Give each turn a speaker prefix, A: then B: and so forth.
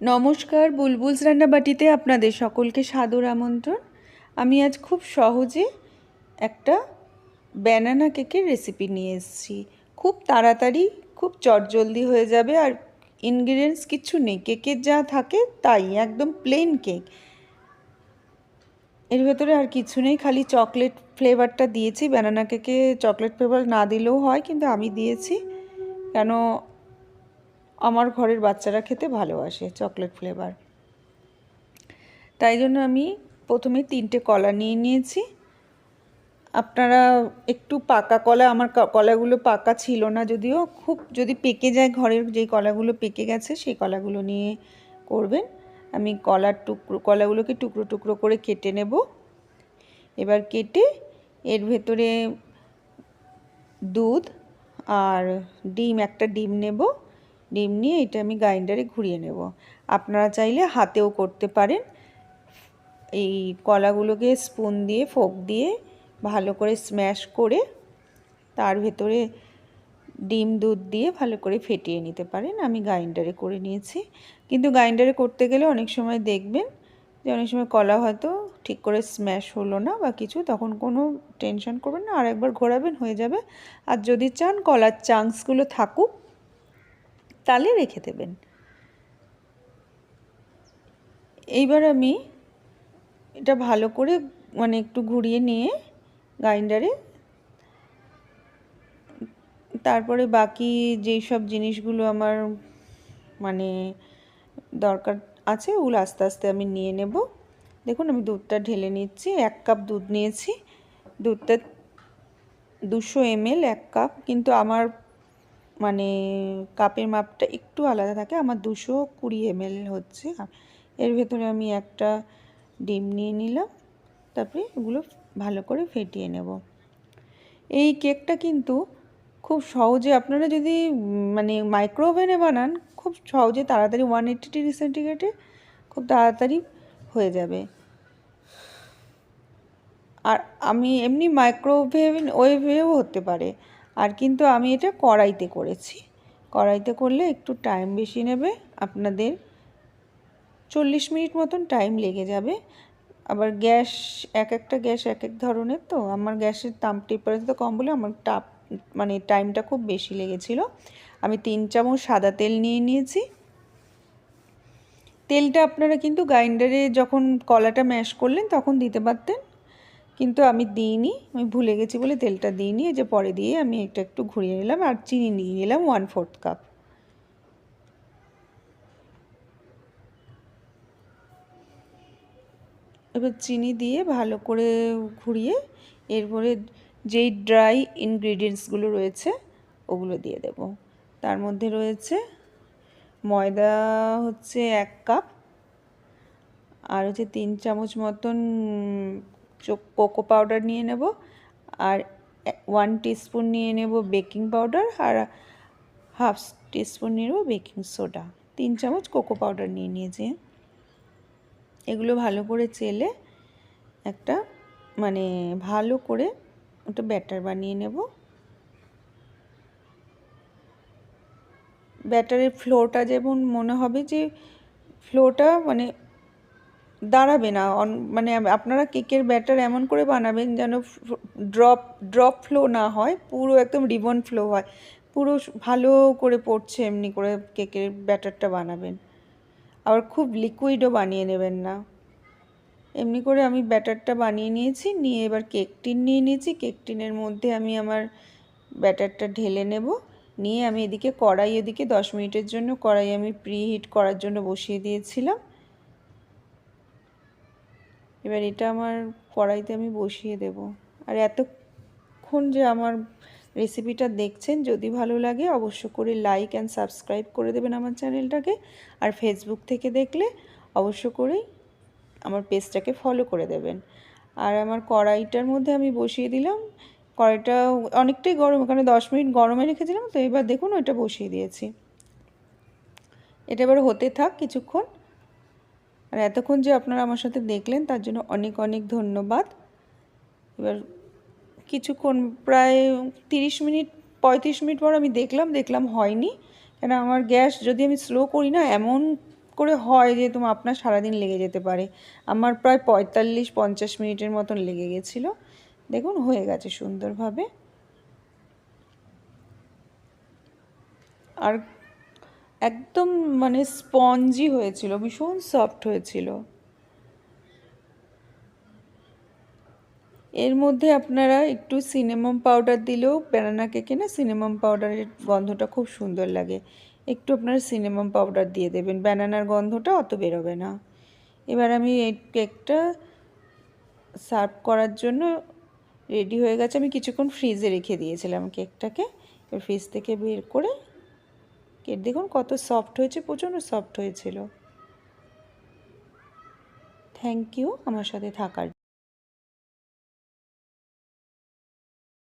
A: নমস্কার, বুলবুলস রান্নাবাটিতে আপনাদের সকলকে সাদর আমন্ত্রণ। আমি আজ খুব সহজে একটা ব্যানানা কেকের রেসিপি নিয়ে এসেছি। খুব তাড়াতাড়ি, খুব চটজলদি হয়ে যাবে, আর ইনগ্রিডিয়েন্টস কিচ্ছু নেই, কেকের যা থাকে তাই, একদম প্লেন কেক। এর ভেতরে আর কিছু নেই, খালি চকলেট ফ্লেভারটা দিয়েছি। ব্যানানা কেকে চকলেট ফ্লেভার না দিলেও হয়, কিন্তু আমি দিয়েছি কেন আমার ঘরের বাচ্চারা খেতে ভালোবাসে চকলেট ফ্লেভার। তাই জন্য আমি প্রথমে 3টে কলা নিয়ে নিয়েছি। আপনারা একটু পাকা কলা, আমার কলাগুলো পাকা ছিল না, যদিও খুব যদি পেকে যায়, ঘরের যেই কলাগুলো পেকে গেছে সেই কলাগুলো নিয়ে করবেন। আমি কলাগুলোকে টুকরো টুকরো করে কেটে নেব। এবার কেটে এর ভেতরে দুধ আর একটা ডিম নেব। ডিম নিয়ে এটা আমি গ্রাইন্ডারে ঘুরিয়ে নেব। আপনারা চাইলে হাতেও করতে পারেন। এই কলাগুলোকে স্পুন দিয়ে, ফোক দিয়ে ভালো করে স্ম্যাশ করে তার ভেতরে ডিম দুধ দিয়ে ভালো করে ফেটিয়ে নিতে পারেন। আমি গ্রাইন্ডারে করে নিয়েছি, কিন্তু গ্রাইন্ডারে করতে গেলে অনেক সময় দেখবেন যে অনেক সময় কলা হয়তো ঠিক করে স্ম্যাশ হলো না বা কিছু, তখন কোনো টেনশন করবেন না, আর একবার ঘোরাবেন, হয়ে যাবে। আর যদি চান কলার চাংসগুলো থাকুক তাহলে রেখে দেবেন। এইবার আমি এটা ভালো করে একটু ঘুরিয়ে নিয়ে গ্রাইন্ডারে, তারপরে বাকি যেই সব জিনিসগুলো আমার দরকার আছে ওগুলো আস্তে আস্তে আমি নিয়ে নেব। দেখুন আমি দুধটা ঢেলে নিচ্ছি। 1 কাপ দুধ নিয়েছি। দুধটা 200 ml 1 কাপ, কিন্তু আমার কাপের মাপটা একটু আলাদা থাকে, আমার 220 ml হচ্ছে। এর ভেতরে আমি একটা ডিম নিয়ে নিলাম, তারপরে এগুলো ভালো করে ফেটিয়ে নেব। এই কেকটা কিন্তু খুব সহজে, আপনারা যদি মাইক্রোওভেনে বানান, খুব সহজে তাড়াতাড়ি 180 ডিগ্রি সেন্টিগ্রেডে খুব তাড়াতাড়ি হয়ে যাবে। আর আমি এমনি ওয়েভেও হতে পারে, আর কিন্তু আমি এটা কড়াইতে করেছি। কড়াইতে করলে একটু টাইম বেশি নেবে, আপনাদের 40 মিনিট মতন টাইম লেগে যাবে। আবার গ্যাস, একটা গ্যাস এক এক ধরনের, তো আমার গ্যাসের টেম্পারেচার কম বলে আমার টাইমটা খুব বেশি লেগেছিল। আমি 3 চামচ সাদা তেল নিয়ে নিয়েছি। তেলটা আপনারা কিন্তু গ্রাইন্ডারে যখন কলাটা ম্যাশ করলেন তখন দিতে পারতেন, কিন্তু আমি দিইনি, আমি ভুলে গেছি বলে তেলটা দিইনি। এই যে পরে দিয়ে আমি এটা একটু ঘুরিয়ে নিলাম। আর চিনি নিয়ে নিলাম 1/4 কাপ। এবার চিনি দিয়ে ভালো করে ঘুরিয়ে এরপরে যেই ড্রাই ইনগ্রিডিয়েন্টসগুলো রয়েছে ওগুলো দিয়ে দেব। তার মধ্যে রয়েছে ময়দা হচ্ছে 1 কাপ, আর হচ্ছে 3 চামচ মতন কোকো পাউডার নিয়ে নেব, আর 1 টিস্পুন নিয়ে নেব বেকিং পাউডার, আর হাফ টিস্পুন নিয়ে নেব বেকিং সোডা। 3 চামচ কোকো পাউডার নিয়ে নিয়েছি। এগুলো ভালো করে চেলে একটা ভালো করে একটা ব্যাটার বানিয়ে নেব। ব্যাটারের ফ্লোটা যেমন মনে হবে যে ফ্লোটা দাঁড়াবে না, আপনারা কেকের ব্যাটার এমন করে বানাবেন যেন ড্রপ ফ্লো না হয়, পুরো একদম রিবন ফ্লো হয়, পুরো ভালো করে পড়ছে এমনি করে কেকের ব্যাটারটা বানাবেন। আবার খুব লিকুইডও বানিয়ে নেবেন না। এমনি করে আমি ব্যাটারটা বানিয়ে নিয়েছি। নিয়ে এবার কেক টিন নিয়ে নিয়েছি। কেক টিনের মধ্যে আমি আমার ব্যাটারটা ঢেলে নেব। নিয়ে আমি এদিকে 10 মিনিটের জন্য কড়াই আমি প্রিহিট করার জন্য বসিয়ে দিয়েছিলাম। এবার এটা আমার কড়াইতে আমি বসিয়ে দেব। আর এতক্ষণ যে আমার রেসিপিটা দেখছেন, যদি ভালো লাগে অবশ্য করে লাইক অ্যান্ড সাবস্ক্রাইব করে দেবেন আমার চ্যানেলটাকে। আর ফেসবুক থেকে দেখলে অবশ্য করেই আমার পেজটাকে ফলো করে দেবেন। আর আমার কড়াইটার মধ্যে আমি বসিয়ে দিলাম। কড়াইটা অনেকটাই গরম, ওখানে 10 মিনিট গরমে রেখেছিলাম, তো এবার দেখুন ওইটা বসিয়ে দিয়েছি। এটা এবার হতে থাক কিছুক্ষণ। আর এতক্ষণ যে আপনারা আমার সাথে দেখলেন তার জন্য অনেক অনেক ধন্যবাদ। এবার কিছুক্ষণ, প্রায় 30 মিনিট 35 মিনিট পর আমি দেখলাম হয়নি, কেন আমার গ্যাস যদি আমি স্লো করি না, এমন করে হয় যেহেতু আপনার সারাদিন লেগে যেতে পারে। আমার প্রায় 45-50 মিনিটের মতন লেগে গেছিলো। দেখুন হয়ে গেছে সুন্দরভাবে। আর একদম মানে স্পঞ্জি হয়েছিল, ভীষণ সফট হয়েছিল। এর মধ্যে আপনারা একটু সিনামন পাউডার দিলেও, ব্যানানা কেকে না সিনামন পাউডারের গন্ধটা খুব সুন্দর লাগে। একটু আপনারা সিনামন পাউডার দিয়ে দেবেন, ব্যানানার গন্ধটা অত বেরোবে না। এবার আমি এই কেকটা সার্ভ করার জন্য রেডি হয়ে গেছে। আমি কিছুক্ষণ ফ্রিজে রেখে দিয়েছিলাম কেকটাকে। এবার ফ্রিজ থেকে বের করে কেক দেখুন কত সফট হয়েছে, প্রচণ্ড সফট হয়েছিল। থ্যাংক ইউ আমার সাথে থাকার